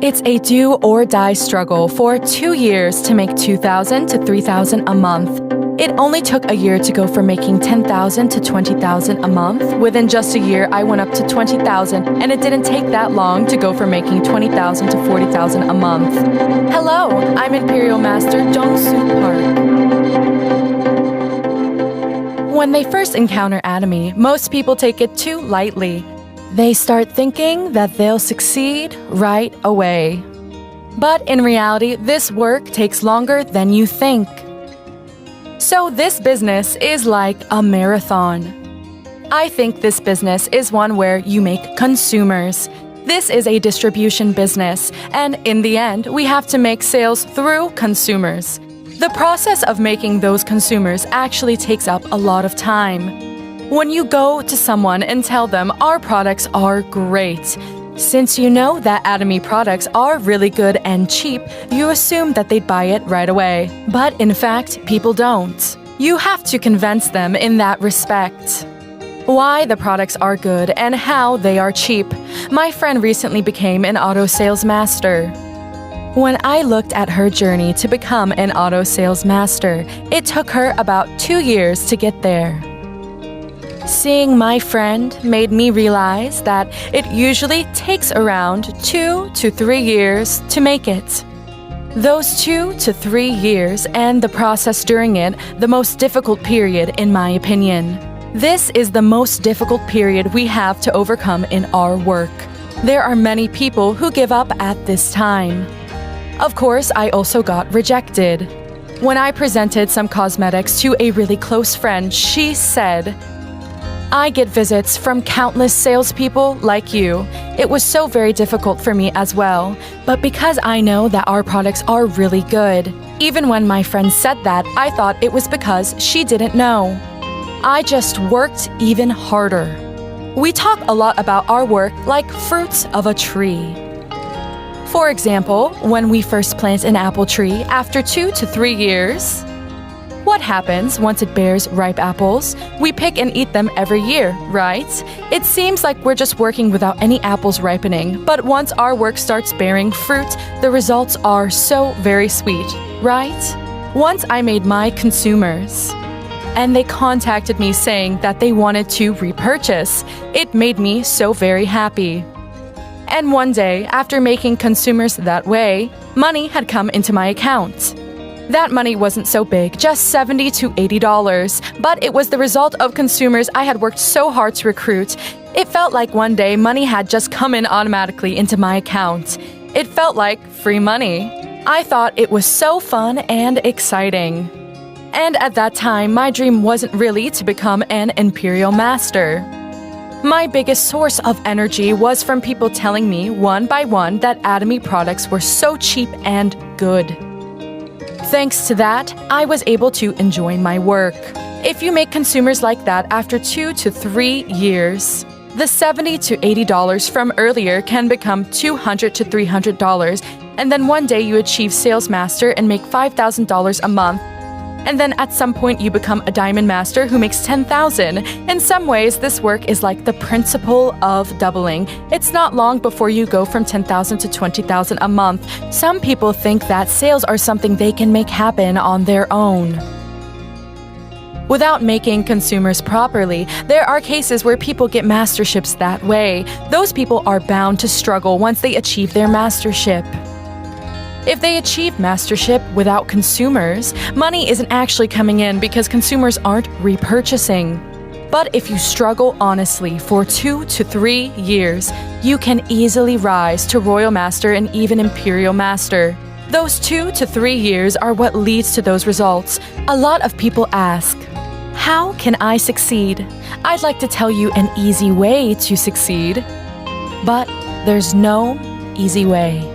It's a do-or-die struggle for 2 years to make $2,000 to $3,000 a month. It only took a year to go from making $10,000 to $20,000 a month. Within just a year, I went up to $20,000, and it didn't take that long to go from making $20,000 to $40,000 a month. Hello, I'm Imperial Master Jong-soo Park. When they first encounter Atomy, most people take it too lightly. They start thinking that they'll succeed right away. But in reality, this work takes longer than you think. So this business is like a marathon. I think this business is one where you make consumers. This is a distribution business, and in the end, we have to make sales through consumers. The process of making those consumers actually takes up a lot of time. When you go to someone and tell them our products are great, since you know that Atomy products are really good and cheap, you assume that they'd buy it right away. But in fact, people don't. You have to convince them in that respect. Why the products are good and how they are cheap. My friend recently became an auto sales master. When I looked at her journey to become an auto sales master, it took her about 2 years to get there. Seeing my friend made me realize that it usually takes around 2 to 3 years to make it. Those 2 to 3 years and the process during it, the most difficult period in my opinion. This is the most difficult period we have to overcome in our work. There are many people who give up at this time. Of course, I also got rejected. When I presented some cosmetics to a really close friend, she said, "I get visits from countless salespeople like you. It was so very difficult for me as well. But because I know that our products are really good." Even when my friend said that, I thought it was because she didn't know. I just worked even harder. We talk a lot about our work like fruits of a tree. For example, when we first plant an apple tree after 2 to 3 years, what happens once it bears ripe apples? We pick and eat them every year, right? It seems like we're just working without any apples ripening, but once our work starts bearing fruit, the results are so very sweet, right? Once I made my consumers, and they contacted me saying that they wanted to repurchase, it made me so very happy. And one day, after making consumers that way, money had come into my account. That money wasn't so big, just $70 to $80, but it was the result of consumers I had worked so hard to recruit. It felt like one day money had just come in automatically into my account. It felt like free money. I thought it was so fun and exciting. And at that time, my dream wasn't really to become an Imperial Master. My biggest source of energy was from people telling me one by one that Atomy products were so cheap and good. Thanks to that, I was able to enjoy my work. If you make consumers like that after 2 to 3 years, the $70 to $80 from earlier can become $200 to $300, and then one day you achieve Sales Master and make $5,000 a month. And then at some point you become a Diamond Master who makes $10,000. In some ways, this work is like the principle of doubling. It's not long before you go from $10,000 to $20,000 a month. Some people think that sales are something they can make happen on their own. Without making consumers properly, there are cases where people get masterships that way. Those people are bound to struggle once they achieve their mastership. If they achieve mastership without consumers, money isn't actually coming in because consumers aren't repurchasing. But if you struggle honestly for 2 to 3 years, you can easily rise to Royal Master and even Imperial Master. Those 2 to 3 years are what leads to those results. A lot of people ask, how can I succeed? I'd like to tell you an easy way to succeed, but there's no easy way.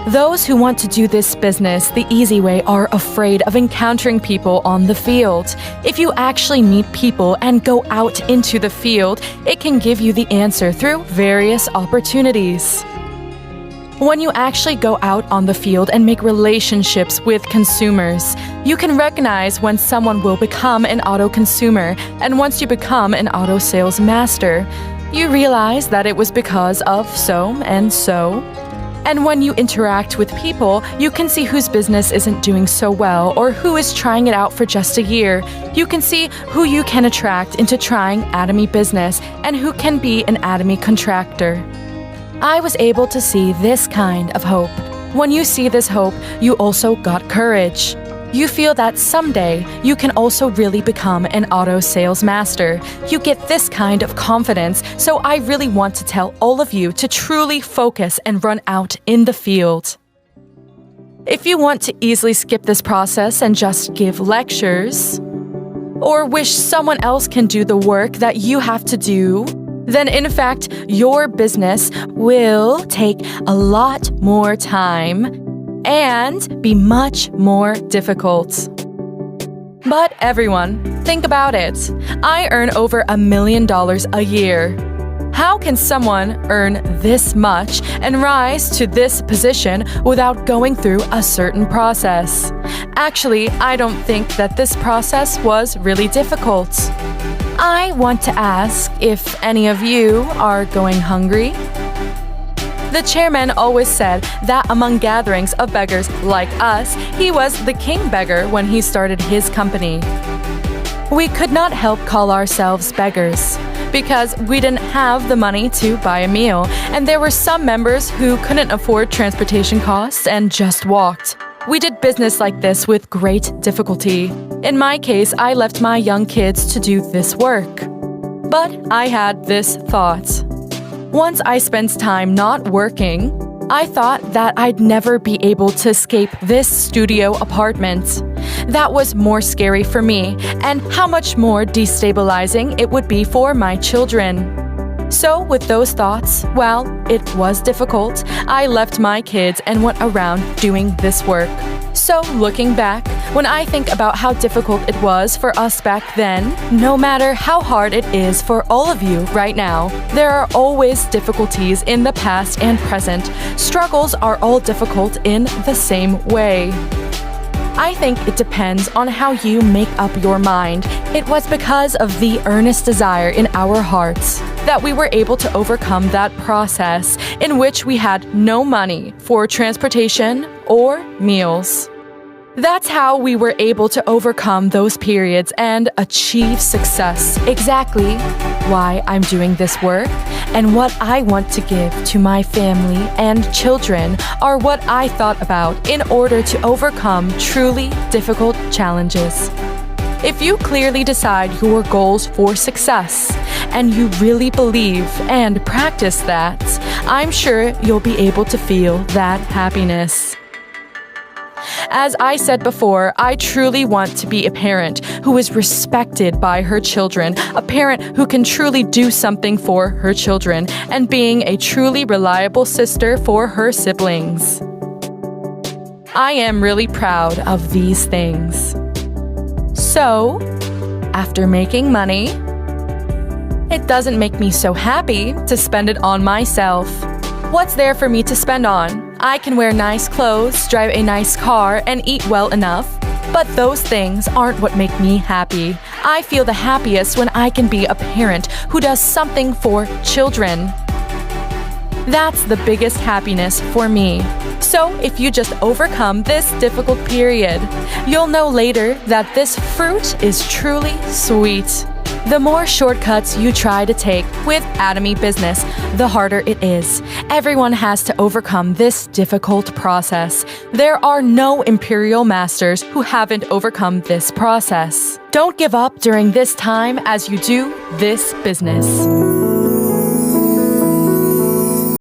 Those who want to do this business the easy way are afraid of encountering people on the field. If you actually meet people and go out into the field, it can give you the answer through various opportunities. When you actually go out on the field and make relationships with consumers, you can recognize when someone will become an auto consumer, and once you become an auto sales master. You realize that it was because of so and so. And when you interact with people, you can see whose business isn't doing so well or who is trying it out for just a year. You can see who you can attract into trying Atomy business and who can be an Atomy contractor. I was able to see this kind of hope. When you see this hope, you also got courage. You feel that someday you can also really become an auto sales master. You get this kind of confidence, so I really want to tell all of you to truly focus and run out in the field. If you want to easily skip this process and just give lectures, or wish someone else can do the work that you have to do, then in fact, your business will take a lot more time and be much more difficult. But everyone, think about it. I earn over $1 million a year. How can someone earn this much and rise to this position without going through a certain process? Actually, I don't think that this process was really difficult. I want to ask if any of you are going hungry. The chairman always said that among gatherings of beggars like us, he was the king beggar when he started his company. We could not help call ourselves beggars because we didn't have the money to buy a meal, and there were some members who couldn't afford transportation costs and just walked. We did business like this with great difficulty. In my case, I left my young kids to do this work. But I had this thought. Once I spent time not working, I thought that I'd never be able to escape this studio apartment. That was more scary for me, and how much more destabilizing it would be for my children. So with those thoughts, well, it was difficult. I left my kids and went around doing this work. So looking back, when I think about how difficult it was for us back then, no matter how hard it is for all of you right now, there are always difficulties in the past and present. Struggles are all difficult in the same way. I think it depends on how you make up your mind. It was because of the earnest desire in our hearts that we were able to overcome that process in which we had no money for transportation or meals. That's how we were able to overcome those periods and achieve success. Exactly why I'm doing this work and what I want to give to my family and children are what I thought about in order to overcome truly difficult challenges. If you clearly decide your goals for success and you really believe and practice that, I'm sure you'll be able to feel that happiness. As I said before, I truly want to be a parent who is respected by her children, a parent who can truly do something for her children, and being a truly reliable sister for her siblings. I am really proud of these things. So, after making money, it doesn't make me so happy to spend it on myself. What's there for me to spend on? I can wear nice clothes, drive a nice car, and eat well enough. But those things aren't what make me happy. I feel the happiest when I can be a parent who does something for children. That's the biggest happiness for me. So if you just overcome this difficult period, you'll know later that this fruit is truly sweet. The more shortcuts you try to take with Atomy business, the harder it is. Everyone has to overcome this difficult process. There are no Imperial masters who haven't overcome this process. Don't give up during this time as you do this business.